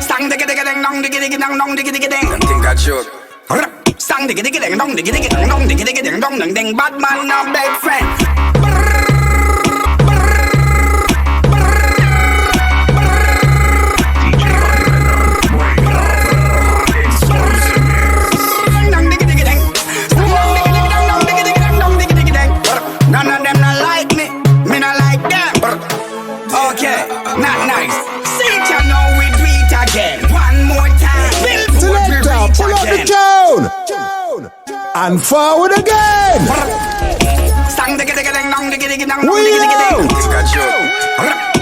Sang digga digga ding dong digga digga dong digga digga ding. Them think I joke. Sang digga digga ding dong digga digga dong digga digga ding dong ding. Bad man no big friend. None of them not like me, me not like them. Okay, not nice. See you know we do it again. One more time. Selector, pull out the tune and forward again. Sang digga digga ding dong digga digga dong digga digga ding.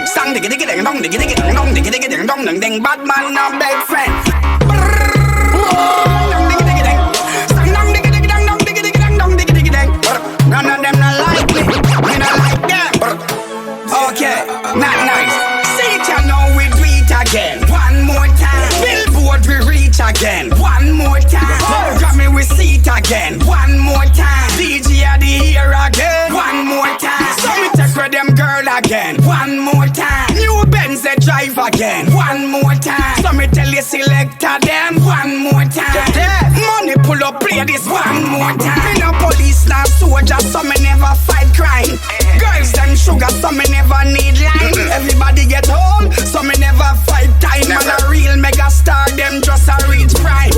Sang digga digga ding dong digga digga dong digga digga ding dong ding. Bad man no big friend. None of them not like me, me not like them. Okay, not nice. See it, you know we do it again. One more time. Billboard we reach again. One more time. Grammy we see it again. One more time. DJ at the ear again. One more time. So me take with them girl again. One more time. New Benz they drive again. One more time. So me tell you selector them. One more time. Money pull up play this one more time. Me no police not soldier, so me never fight crime. Girls them sugar, so me never need line. Everybody get home, so me never fight time. Man a real mega star, them just a reach prime.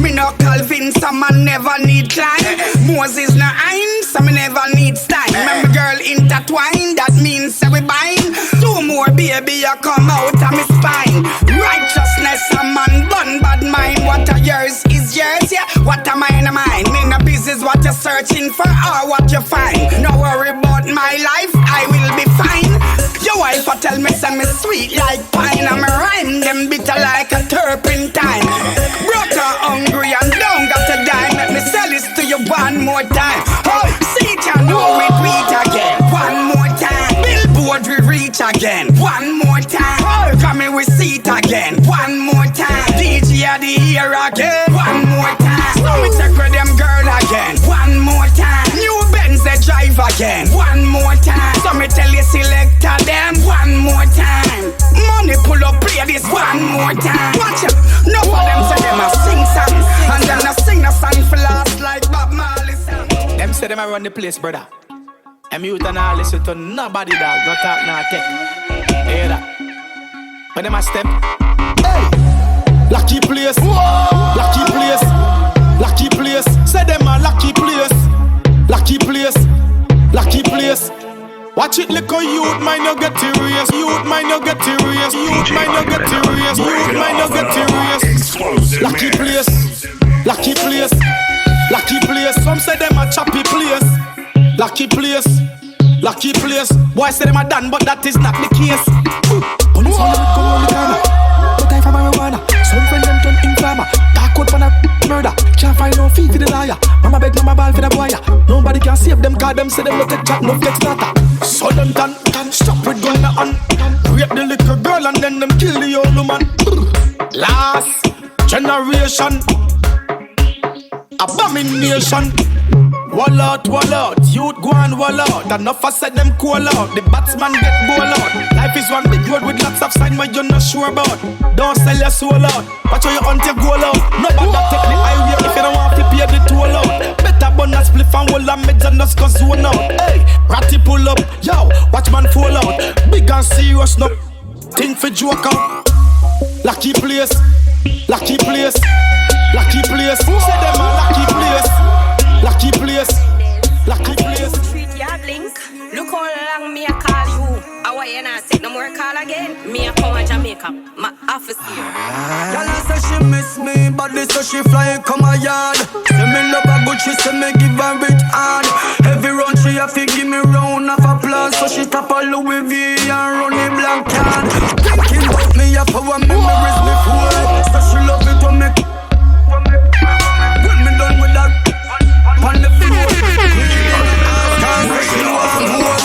Me no Calvin, so man never need climb. Moses no Ein, so me never need style. Remember girl intertwined, that means say we bind. Two more baby, you come out of me spine. Righteousness a man bun bad mind. What a yours is yours, yeah. What am I in mine? Me no business what you're searching for or what you find. No worry about my life, I will be fine. Your wife a tell me say me sweet like pine. And me rhyme them bitter like a turpentine. Broke or hungry and don't got to dime. Let me sell this to you one more time. Oh, see it you know we do it again. One more time. Billboard we reach again. One more time. Oh, come here we see it again. One more time. DJ at the ear again. One more time. So me check with them girl again. One more time. New Benz they drive again. One more time. So me tell you selector them. One more time. Money pull up play this one more time. Watch it. No for them say them a sing song. And then a sing a song for last like Bob Marley song. Them say them a run the place, brother. And you don't listen to nobody, dog. No talk, no take. Hear that? When them a step, hey, lucky place, lucky place, lucky place. Say them a lucky place, lucky place, lucky place. Watch it, little youth, might not get serious. Youth might not get serious. Youth might not get serious. Youth might not get serious. Lucky place, lucky place, lucky place. Some say them a choppy place. Lucky place, lucky place. Boy say them a done, but that is not the case. Police on the come on the corner. No time for marijuana. Some friend them turn informer. Dark code for a murder. Can't find no fee for the liar. Mama beg mama ball for the boy. Nobody can save them cause them say them no take chat, no get starter. So them done, stop with gun on. Rape the little girl and then them kill the old woman. Last generation. Abomination. Wall out, youth go and wall out. Enough I said them cool out. The batsman get ball out. Life is one big road with lots of sign but you're not sure about. Don't sell your soul out. Watch how you hunt your goal out. Nobody take the highway if you don't want to pay the toll out. Better burn a spliff and hold a meds and just cause zone out. Hey, ratty pull up, yo, watch man fall out. Big and serious no, think for joke out. Lucky place, lucky place, lucky place. Say them a lucky place. Lucky place, lucky place. Street yard link. Look how long me a call you. How you not take no more call again? Me a come to Jamaica, my office here. Girl say she miss me, but this so she fly come a yard. Say me love her good, she say me give her it hard. Every round she a fi give me round of applause. So she tap a Louis V and run a black card. Thinking about me a power memories me full. So she love it to make. When me done with that. On the floor, can't say you want more.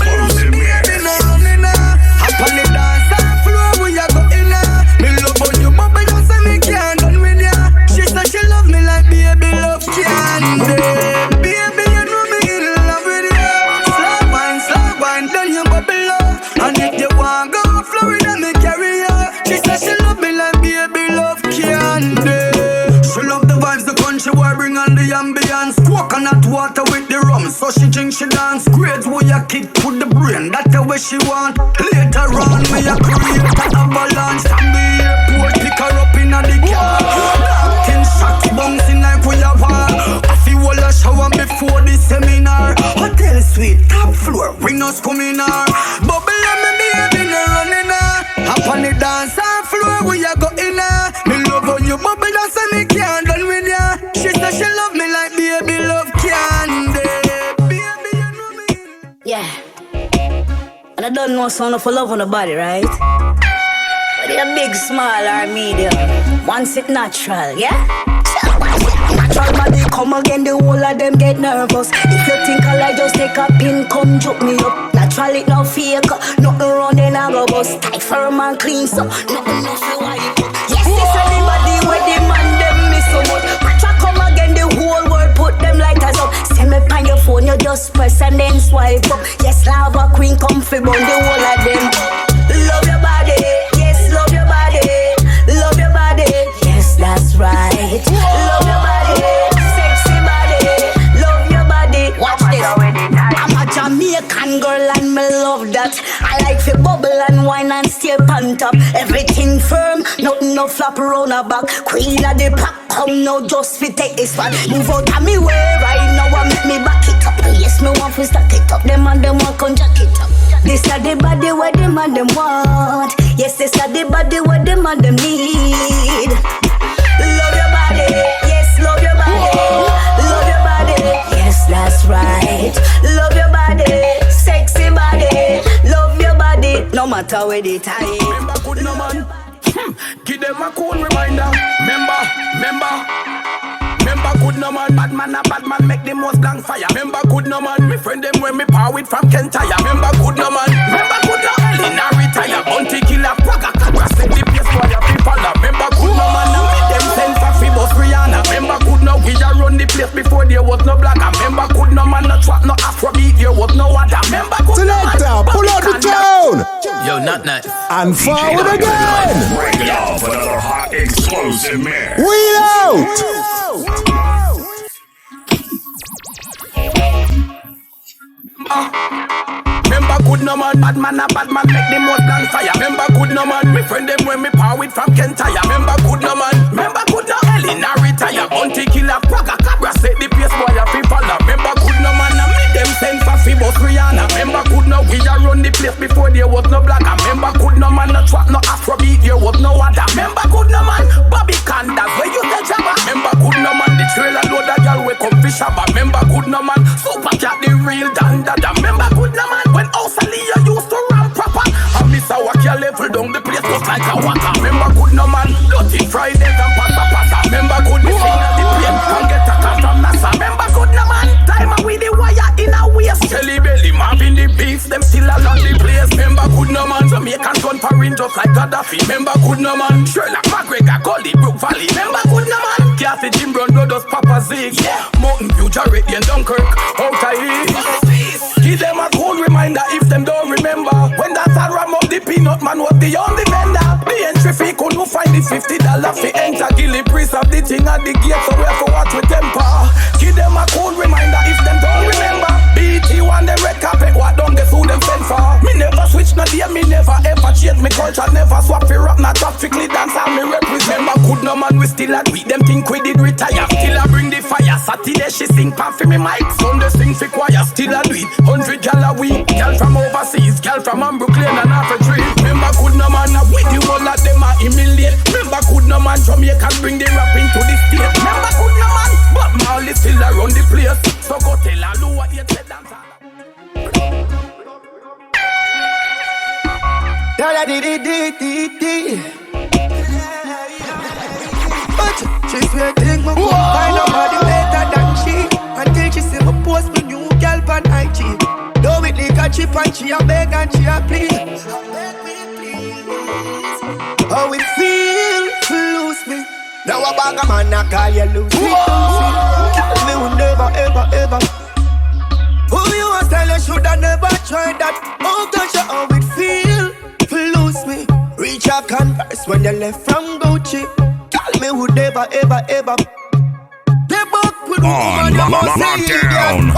Bubbling, baby, no running now. Up on the dance floor, we a go in now. Me love on you, but you say me can't done with ya. She say she love me like baby love candy. Baby, you know me in love with ya. Slow wine, then you bubble up. And if you want so she drink, she dance. Grades where you kick to the brain, that's the way she want. Later on, me a create an avalanche. From the airport, pick her up in a the car. Knocking shots, bouncing like we a war. I feel all a shower before the seminar. Hotel suite, top floor, bring us coming her. Bubble and me baby, no running her. Up on the dance floor, we a go in her. Me love how you bubble dance and me can't done with ya. She said she love me like baby love candy. Baby, you know me. Yeah. And I don't know sound of love on the body, right? But it's a big, small, or medium. Once it natural, yeah? Natural body come again, the whole of them get nervous. If you think I like, just take a pin, come choke me up. Natural it no fake, nothing wrong then I go bust. Tight firm and clean, so nothing no feel why you put. Yes, this anybody where the man them miss so much. Patra come again, the whole world put them lighters up. Send me on your phone, you just press and then swipe up. Yes, lava queen come fi burn the whole of them. Love your body, yes, love your body. Love your body, yes, that's right. Love your body, sexy body. Love your body. Watch this. I'm a Jamaican girl and me love that. I like fi bubble and wine and stay on top. Everything firm, nothing no flap around her back. Queen of the pack, come now just fi take this one. Move out of me way right now and make me back it up. Yes, me want fi stack it up. Them and them want come jack it up. This is the body where them and them want. Yes, this is the body where them and them need. Love your body, yes, love your body. Love your body, yes, that's right. Love your body, sexy body. Love your body, no matter where they tie. Remember good no man. Give them a cool reminder. Remember good no man. Bad man make the most blank fire. Remember good no man. Me friend them when me power with from Kentire. Remember good no man. Remember good no man. In a retire. Bounty killer. Praga Cabra. Set the place for your people. Remember good no man. Now make them send for Fibos Rihanna. Remember good no. We a run the place before there was no black. Remember good no man. No trap no Afrobeat. There was no other. Remember good no man. Selector, pull out the tone. Yo, notnice. And forward again. Break it off another hot explosive mix. We out. Remember good no man, bad man make the most blank fire. Remember good no man, me friend them when me power with from Kentire. Remember good no man, remember good no hell in a retire. Bounty killer, Praga Cabra, set the place boy a fi follow. Remember good no man, and me them send for Fibos Rihanna. Remember good no, we a run the place before there was no black. Remember good no man, no trap no Afrobeat, there was no other. Remember good no man, Bobby Candas, where you the jabba. Remember good no man, the trailer load a girl we come fish shabba. Remember good no man, Super Cat the real dandada. Remember good no man, when Australia used to run proper. And Miss Awakia level down the place just like a water. Remember good no man, Dirty Fridays and pasta. Remember good me finger the plane and get a car from NASA. Remember good no man, time with the wire in a waist. Jelly belly, Marvin the beef, them still along the place. Remember good no man, Jamaican gun for in just like Gaddafi. Remember good no man, Sherlock McGregor, Gully, Brook Valley. Remember good no man, Cassie Jim Brown, Brothers, Papa Zig. Yeah, Mountain View, Jarrett and Dunkirk, out of East. Give them a cool reminder if them don't remember. When that ram up the peanut man was the only vendor. The entry fee couldn't find the $50 fee enter. Gilly priest of the thing at the gate, so we have to watch with temper. Give them a cool reminder if them don't remember. BT one them red carpet, what don't guess who them send for. Me never switch no day, me never ever change me culture, never swap for rap, not strictly dance and me represent. Remember good no man, we still a do it. Them think we did retire, still a bring the fire. Saturday she sing pan for me mic, Sunday sing for choir, still a do it. 100 gal a week, gal from overseas, gal from Brooklyn and half a tree. Remember good no man, with the whole of them are humiliate. Remember good no man, Jamaican bring the rap into the state. Remember good no man, but Marley still around the place. So go tell her Lou what you said dance. But she swear think me find nobody better than she. Until she see me post me new girl on IG. Though it like a chip and she a beg and she a plead. How it feel to lose me. Now a bag of man a call you lose me. Tell me who never ever ever. Who you was tell you shoulda never tried that. Oh gosh, how it feel to lose me. Reach a Converse when you left from Gucci. Tell me who never ever ever. They both with on lockdown.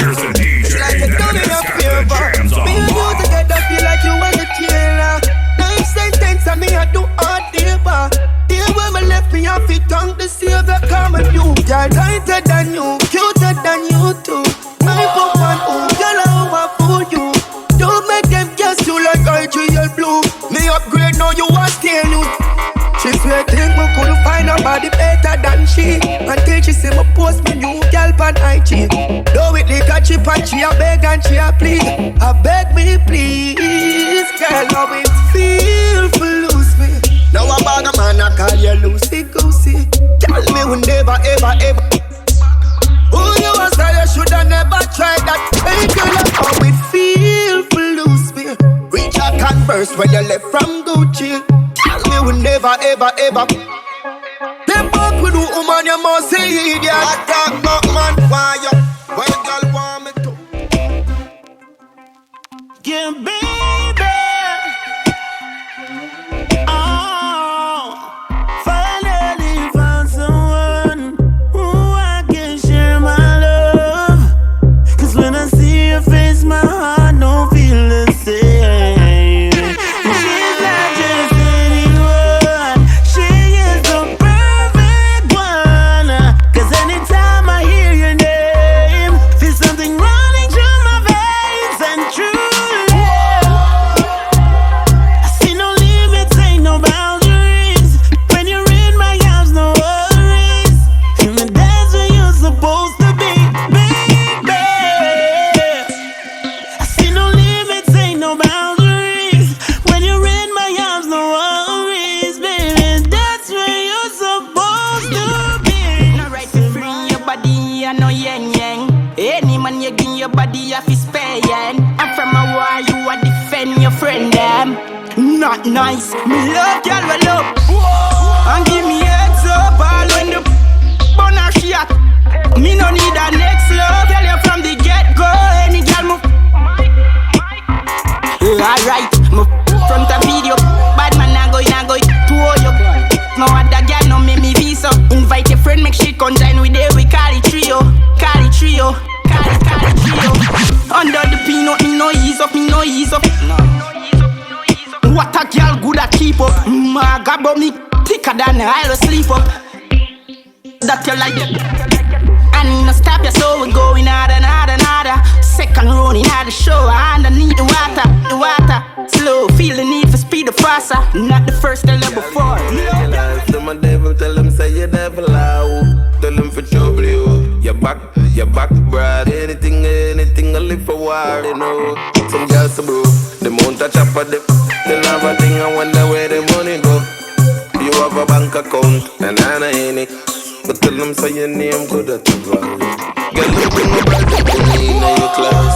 Here's the DJ. Like you done in a favor. Jams on Me and you lock. together feel like you was a killer. Nice sentence and me I do hard labor. Here when me left me off it tongue to save the common you. Girl tighter than you, cuter than you too. I put one on, girl I want for you. Don't make them guess you like Agieh blue. Me upgrade now you are still new. She swear think me couldn't find nobody better than she. Until she see me post me new girl on IG. Do it like a chip and she a beg and she a plead. I beg me please, girl how it feel for lose me. Now a bag of man I call you Lucy Goosey. Tell me we never ever ever. Who you was that you shoulda never tried that. Hey girl how it feel for lose me. Reach a Converse when you left from Gucci. Tell me we never ever ever. Them back with the woman you must see idiot. I talk about man why you. Why girl want me to? Yeah, baby. Oh, finally found someone who I can share my love. 'Cause when I see your face, my heart don't feel the same. She's not just anyone, she is the perfect one. 'Cause anytime I hear your name, feel something running through my veins and true. I see no limits, ain't no boundaries. When you're in my arms, no worries. And that's where you're supposed to be, baby. I see no limits, ain't no boundaries. When you're in my arms, no worries, baby. That's where you're supposed to be. No right to free your body, I know yang yang. Any man you give your body, I fi spare yan. I'm from a war, you a defend your friend them. Not nice, me love y'all well up. And give me heads up, all when the bun a shot. Me no need a next love, girl you from the get go. Any girl move. Alright, move front a video. Bad man I go to you. No other girl no make me visa. Invite your friend, make shit come join with there. We call it trio, call it trio, call it trio. Under the peanut, me no ease up, me no ease up. What a girl good at keep up. My God, but me thicker than I'll sleep up. That you like it. And no stop you, so we going harder, harder, harder. Second round in the show, underneath the water. Slow, feel the need for speed or faster. Not the first, the level before. To my devil, tell him say you devil out. Tell him for trouble you. Your back, bruh. Anything, I live for war, you know. Some girls are broke, the mount a chop at them. They'll have a thing, I wonder where the money go. You have a bank account, and I know any. But tell them say your name good at the value. Girl, you bring me back to me in your class.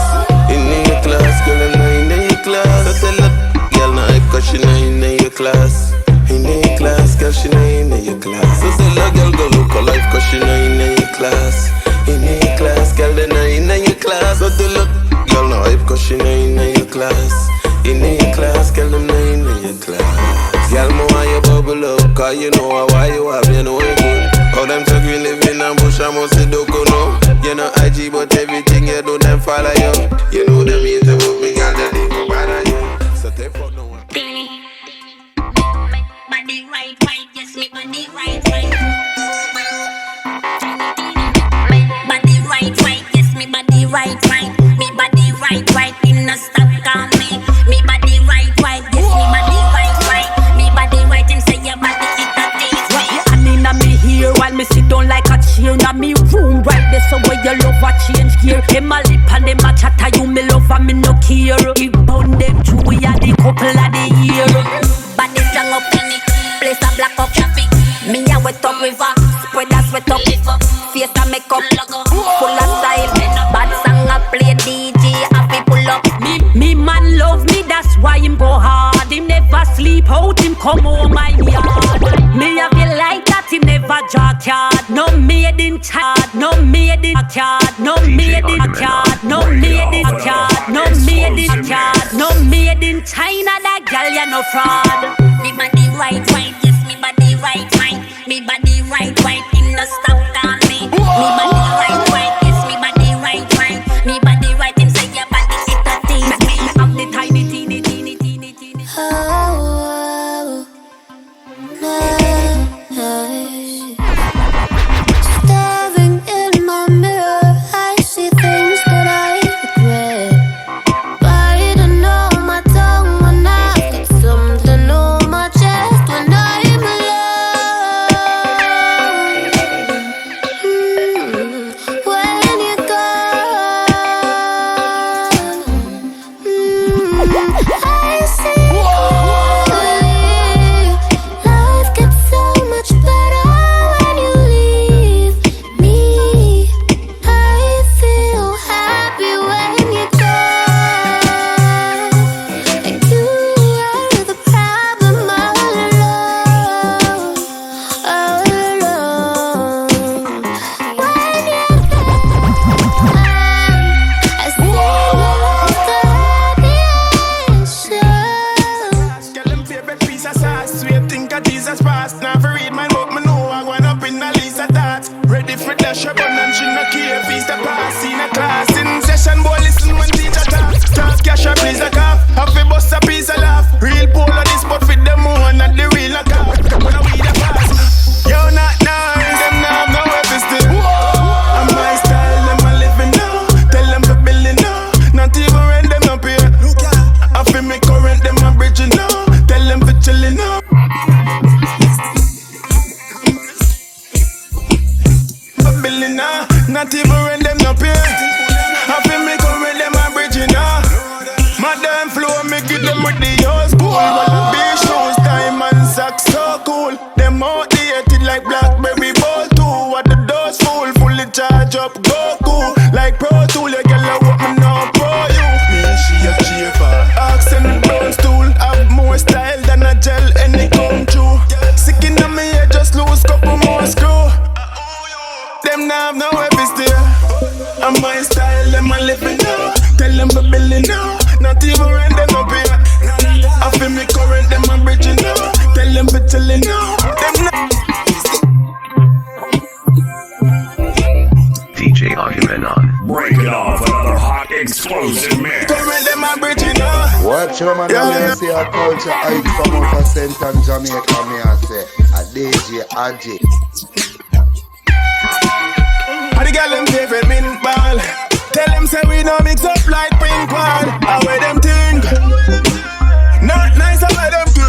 In your class, girl, I know in your class. So tell her, girl, no hype cause she know in your class. In your class, girl, she know in your class. So tell her, girl, go look her life cause she know in your class. In your class, girl, they know in your class. So tell her, girl, no hype cause she know in your class. In your class, girl, them know in your class. Girl, me want you bubble up, cause you know why you have, you know it good. All them talk we live in a bush, I must say don't go no. You know IG, but everything you do, them follow you. You know them eat about me, girl, they go bother you. So they fuck no one. Beenie, body right, yes, me body right. Body right, yes, me body right. Me body right, in the stop call me. Me body right, yes, me body right. Me body right, him say your body it a taste me. And inna me here while me sit down like a chair. Inna me room right there, so where you love a change gear. Them a lip and them a chatter, you me love and me no care. If bound them two, we are the couple of the year. Body strong up in it, place a black up traffic. Me a wet up river, spread a sweat up. Face a make up, full of style. Bad song a play DJ, happy pull up. Me man love me, that's why him go hard. Him never sleep out, him come home my yard. Me have you like that, him never jack yard. No made in card, no made in card, no made in card, no made in card, no made in card, no made in China. That girl you no fraud. Me body right, yes, me body right. Me body right, in the stop call me. Me body Staring in my mirror, I see things that I regret. Biting on my tongue when I've got something on my chest when I'm alone. When you're gone, I see life gets so much better when you leave me. I feel happy when you're gone. Like you are the problem all alone, all alone. When you're gone, I see the Girl, them favorite piece of sauce. Sweet think of Jesus past. Now for read my book, me know I went up in a list of thoughts. Ready for dash her bun and she no care. Feast the pass in a class. In session, boy, listen when teacher talk. Talk cash up, please a cough. Have a bust a piece of laugh. Real pole of this, but fit them more, not the real a cop. When I weed a pass. Yo, not now, them now have no weapons still. And my style, them a living now. Tell them for building now. Not even rent them up here. I feel me current, them a bridging now. Tell them for chilling now. For building now. Not even rent them up here. I feel me current, them a bridging now. Modern flow, me give them with the old school. Wanna be shoes, time and socks, so cool. Them outdated like Blackberry Ball 2. What the doors full, fully charge up, go cool. Like Pro Tool, you get like what me know pro you. Me and she a cheaper. Ask them the brown stool. Have more style than a gel, any come true. Sick in me head, just lose couple more screw. Them now have no weapons there. And my style, them a living now. Tell them for building now. Not even rent them up here. I feel me current, them a bridging now. Tell them for chilling now. Them now. DJ Agieh breaking off another hot explosive mix. Current, them a bridging now. Watch your man, I say a culture I come out of St. and Jamaica, me I say a DJ Agieh. How the girl them favorite mint ball. Tell them say we no mix up like pink ball. How way them think? Not nice, how way them think?